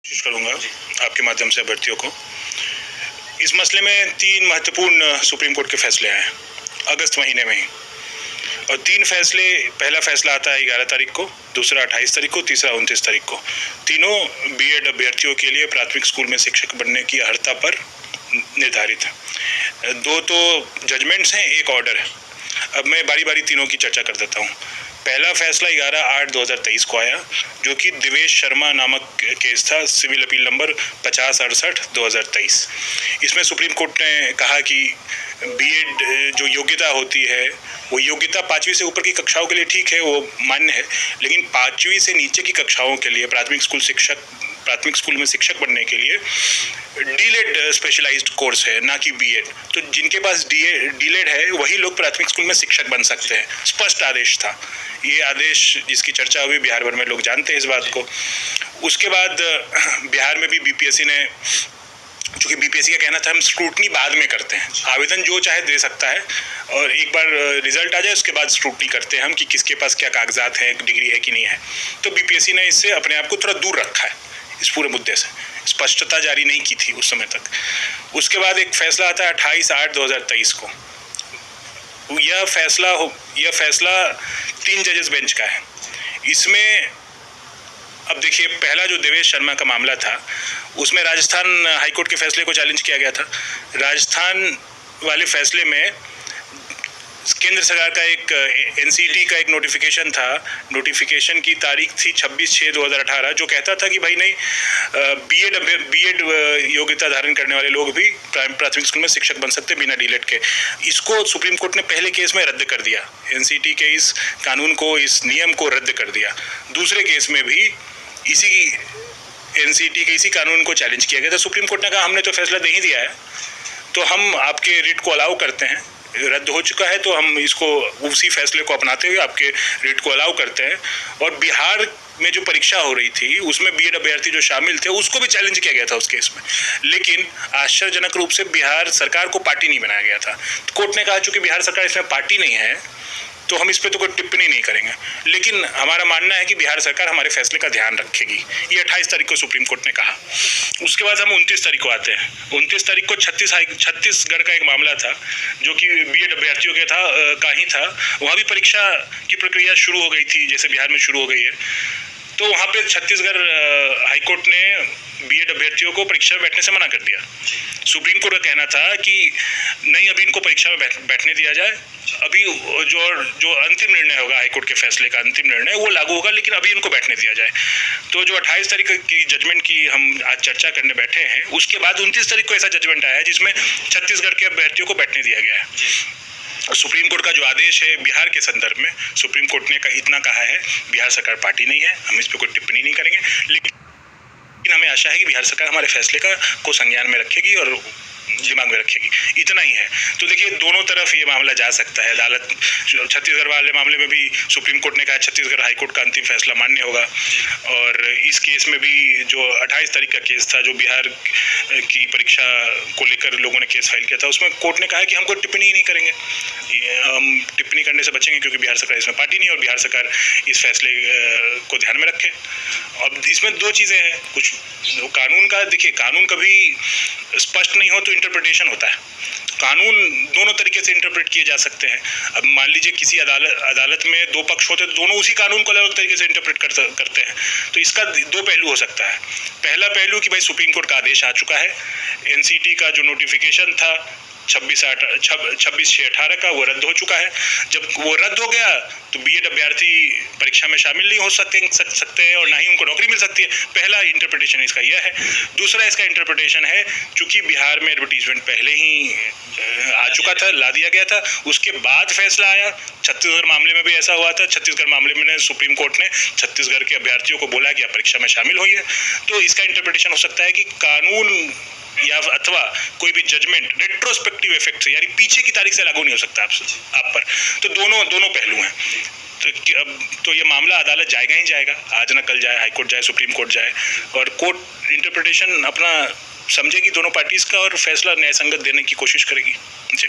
कोशिश करूंगा आपके माध्यम से अभ्यर्थियों को। इस मसले में 3 महत्वपूर्ण सुप्रीम कोर्ट के फैसले आए अगस्त महीने में ही, और 3 फैसले, पहला फैसला आता है 11 तारीख को, दूसरा 28 तारीख को, तीसरा 29 तारीख को। तीनों बीएड अभ्यर्थियों के लिए प्राथमिक स्कूल में शिक्षक बनने की अर्हता पर निर्धारित है। 2 तो जजमेंट्स हैं, 1 ऑर्डर है। अब मैं बारी बारी तीनों की चर्चा कर देता हूँ। पहला फैसला 11/8/2023 को आया, जो कि दिवेश शर्मा नामक केस था, सिविल अपील नंबर 5068/2023। इसमें सुप्रीम कोर्ट ने कहा कि बीएड जो योग्यता होती है, वो योग्यता 5वीं से ऊपर की कक्षाओं के लिए ठीक है, वो मान्य है, लेकिन 5वीं से नीचे की कक्षाओं के लिए प्राथमिक स्कूल में शिक्षक बनने के लिए डीलेड स्पेशलाइज्ड कोर्स है, ना कि बीएड। तो जिनके पास डीलेड है वही लोग प्राथमिक स्कूल में शिक्षक बन सकते हैं। स्पष्ट आदेश था ये आदेश, जिसकी चर्चा हुई बिहार भर में, लोग जानते हैं इस बात को। उसके बाद बिहार में भी बीपीएससी ने, चूँकि बीपीएससी का कहना था हम स्क्रूटनी बाद में करते हैं, आवेदन जो चाहे दे सकता है और एक बार रिजल्ट आ जाए उसके बाद स्क्रूटनी करते हैं हम कि किसके पास क्या कागजात हैं, डिग्री है कि नहीं है। तो बीपीएससी ने इससे अपने आप को थोड़ा दूर रखा है इस पूरे मुद्दे से, स्पष्टता जारी नहीं की थी उस समय तक। उसके बाद एक फैसला आता है 28/8/2023 को। यह फैसला 3 जजेस बेंच का है। इसमें अब देखिए, पहला जो देवेश शर्मा का मामला था, उसमें राजस्थान हाईकोर्ट के फैसले को चैलेंज किया गया था। राजस्थान वाले फैसले में केंद्र सरकार का एक एनसीटी का एक नोटिफिकेशन था, नोटिफिकेशन की तारीख थी 26/6/2018, जो कहता था कि भाई नहीं, बीएड योग्यता धारण करने वाले लोग भी प्राथमिक स्कूल में शिक्षक बन सकते बिना डीलेड के। इसको सुप्रीम कोर्ट ने पहले केस में रद्द कर दिया, एनसीटी के इस कानून को, इस नियम को रद्द कर दिया। दूसरे केस में भी इसी एनसीटी के इसी कानून को चैलेंज किया गया था। सुप्रीम कोर्ट ने कहा हमने तो फैसला दे ही दिया है, तो हम आपके रिट को अलाउ करते हैं, रद्द हो चुका है तो हम इसको उसी फैसले को अपनाते हुए आपके रिट को अलाउ करते हैं। और बिहार में जो परीक्षा हो रही थी उसमें बीएड अभ्यर्थी जो शामिल थे उसको भी चैलेंज किया गया था उस केस में, लेकिन आश्चर्यजनक रूप से बिहार सरकार को पार्टी नहीं बनाया गया था। तो कोर्ट ने कहा चूंकि बिहार सरकार इसमें पार्टी नहीं है तो हम इस पर तो कोई टिप्पणी नहीं करेंगे, लेकिन हमारा मानना है कि बिहार सरकार हमारे फैसले का ध्यान रखेगी। ये 28 तारीख को सुप्रीम कोर्ट ने कहा। उसके बाद हम 29 तारीख को आते हैं। 29 तारीख को छत्तीसगढ़ का एक मामला था, जो कि बीएड अभ्यर्थियों का ही था। वहाँ भी परीक्षा की प्रक्रिया शुरू हो गई थी, जैसे बिहार में शुरू हो गई है। तो वहाँ पे छत्तीसगढ़ हाईकोर्ट ने बीएड अभ्यर्थियों को परीक्षा में बैठने से मना कर दिया। सुप्रीम कोर्ट का कहना था कि नहीं, अभी इनको परीक्षा में बैठने दिया जाए, अभी जो अंतिम निर्णय होगा, हाईकोर्ट के फैसले का अंतिम निर्णय वो लागू होगा, लेकिन अभी इनको बैठने दिया जाए। तो जो 28 तारीख की जजमेंट की हम आज चर्चा करने बैठे हैं, उसके बाद 29 तारीख को ऐसा जजमेंट आया है जिसमें छत्तीसगढ़ के अभ्यर्थियों को बैठने दिया गया है। सुप्रीम कोर्ट का जो आदेश है बिहार के संदर्भ में, सुप्रीम कोर्ट ने इतना कहा है, बिहार सरकार पार्टी नहीं है, हम इस पर कोई टिप्पणी नहीं करेंगे, लेकिन हमें आशा है कि बिहार सरकार हमारे फैसले को संज्ञान में रखेगी और दिमाग में रखेगी, इतना ही है। तो देखिए, दोनों तरफ ये मामला जा सकता है। अदालत, छत्तीसगढ़ वाले मामले में भी सुप्रीम कोर्ट ने कहा छत्तीसगढ़ हाईकोर्ट का अंतिम फैसला मान्य होगा, और इस केस में भी जो 28 तारीख का केस था, जो बिहार की परीक्षा को लेकर लोगों ने केस फाइल किया था, उसमें कोर्ट ने कहा कि हम कोई टिप्पणी ही नहीं करेंगे, हम टिप्पणी करने से बचेंगे क्योंकि बिहार सरकार इसमें पार्टी नहीं, और बिहार सरकार इस फैसले को ध्यान में रखे। अब इसमें 2 चीज़ें हैं। कुछ कानून का, देखिए, कानून कभी स्पष्ट नहीं हो तो इंटरप्रिटेशन होता है। कानून दोनों तरीके से इंटरप्रेट किए जा सकते हैं। अब मान लीजिए किसी अदालत में 2 पक्ष होते हैं, तो दोनों उसी कानून को अलग अलग तरीके से इंटरप्रेट करते हैं। तो इसका 2 पहलू हो सकता है। पहला पहलू कि भाई सुप्रीम कोर्ट का आदेश आ चुका है, एनसीटी का जो नोटिफिकेशन था 26/6/18 का, वो रद्द हो चुका है। जब वो रद्द हो गया तो बीएड अभ्यर्थी परीक्षा में शामिल नहीं हो सकते हैं और ना ही उनको नौकरी मिल सकती है। पहला इंटरप्रिटेशन इसका यह है। दूसरा इसका इंटरप्रिटेशन है, चूंकि बिहार में एडवर्टीजमेंट पहले ही आ चुका था, ला दिया गया था, उसके बाद फैसला आया। छत्तीसगढ़ मामले में भी ऐसा हुआ था। छत्तीसगढ़ मामले में सुप्रीम कोर्ट ने छत्तीसगढ़ के अभ्यर्थियों को बोला कि आप परीक्षा में शामिल होइए। तो इसका इंटरप्रिटेशन हो सकता है कि कानून या अथवा कोई भी जजमेंट रेट्रोस्पेक्टिव इफेक्ट से, यानी पीछे की तारीख से लागू नहीं हो सकता आप पर। तो दोनों पहलू हैं। तो ये मामला अदालत जाएगा ही जाएगा, आज ना कल जाए, हाईकोर्ट जाए, सुप्रीम कोर्ट जाए, और कोर्ट इंटरप्रिटेशन अपना समझेगी दोनों पार्टीज का और फैसला न्यायसंगत देने की कोशिश करेगी। जी।